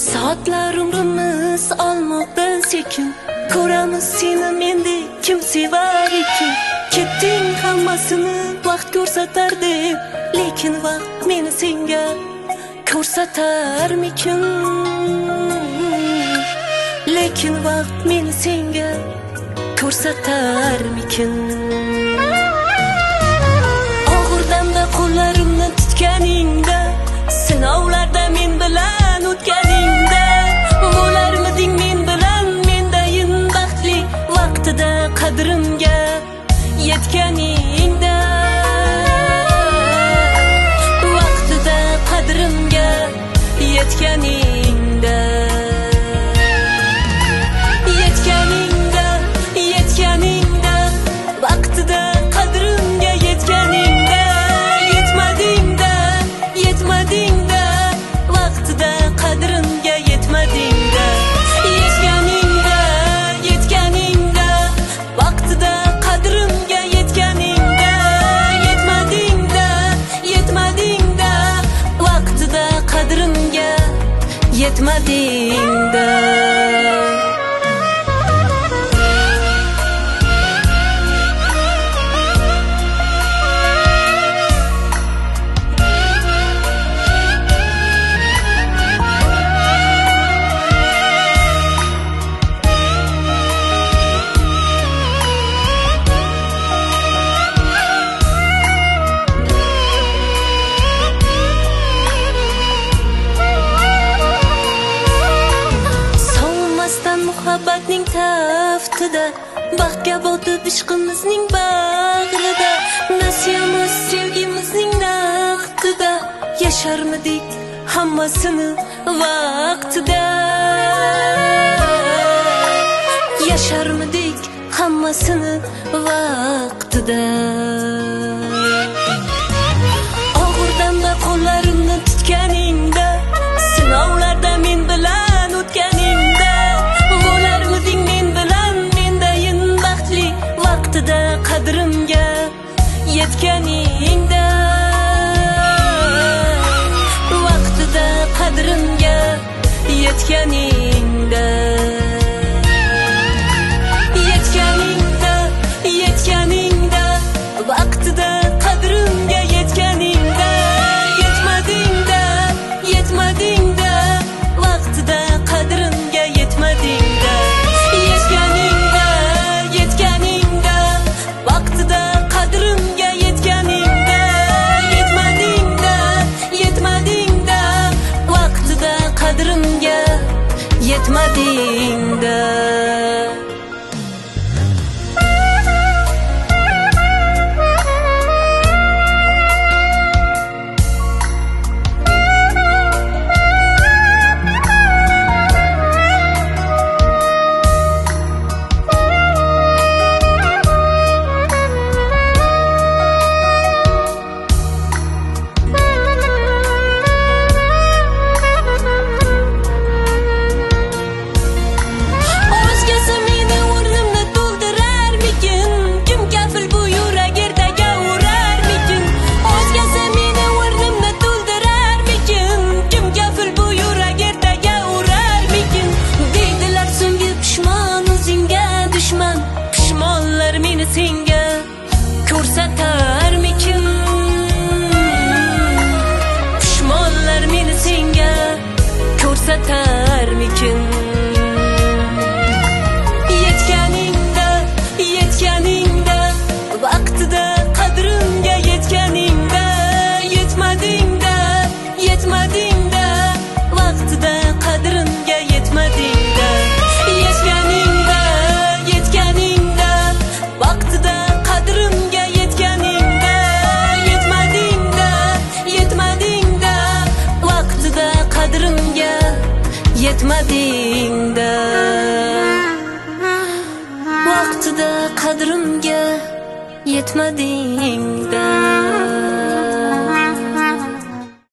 Saatlar umrimiz almoqda sekin, ko'ramiz seni menda kim sevar ekan. Ketding hammasini vaqt ko'rsatar deb, lekin vaqt meni senga ko'rsatarmikin. Lekin vaqt meni senga ko'rsatarmikin. Og'ir damda qo'llarimni tutganingda, sinovlarda men bilan o'tganingda, bo'larmiding men bilan mendayin baxtli vaqtida qadrimga yetganingda, vaqtida qadrimga yetganingda, yetganingda, yetganingda, vaqtida qadrimga yetganingda, yetmadingda, yetmadingda, vaqtida qadrimga yetmadingda, yetganingda, yetganingda, vaqtida qadrimga yetganingda, yetmadingda, yetmadingda, vaqtida qadrimga yetmadingda. Muhabbatning taftida, baxtga botib ishqimizning bag'rida, nasiyamiz sevgimizning naqdida, yasharmidik hammasini vaqtida, yasharmidik hammasini vaqtida. Og'ir damda qo'llarimni tutganingda, sinovlarda men bilan o'tganingda, vaqtida qadrimga yetganingda, vaqtida qadrimga yetganingda, yetganingda, yetganingda, vaqtida qadrimga yetganingda, yetmadingda, yetmadingda, vaqtida qadrimga yetmadingda, yetganingda, yetganingda, vaqtida qadrimga yetganingda, yetmadingda, yetmadingda, vaqtida qadrimga yetmadingda. Pishmonlar meni senga ko'rsatarmikin, pishmonlar meni senga ko'rsatarmikin. Yetganingda, yetganingda, vaqtida qadrimga yetganingda, yetmadingda, yetmadingda, vaqtida qadrimga yetmadingda, yetganingda, yetganingda, vaqtida qadrimga yetganingda, yetmadingda, yetmadingda, vaqtida qadrimga yetmadingda, vaqtida qadrimga yetmadingda.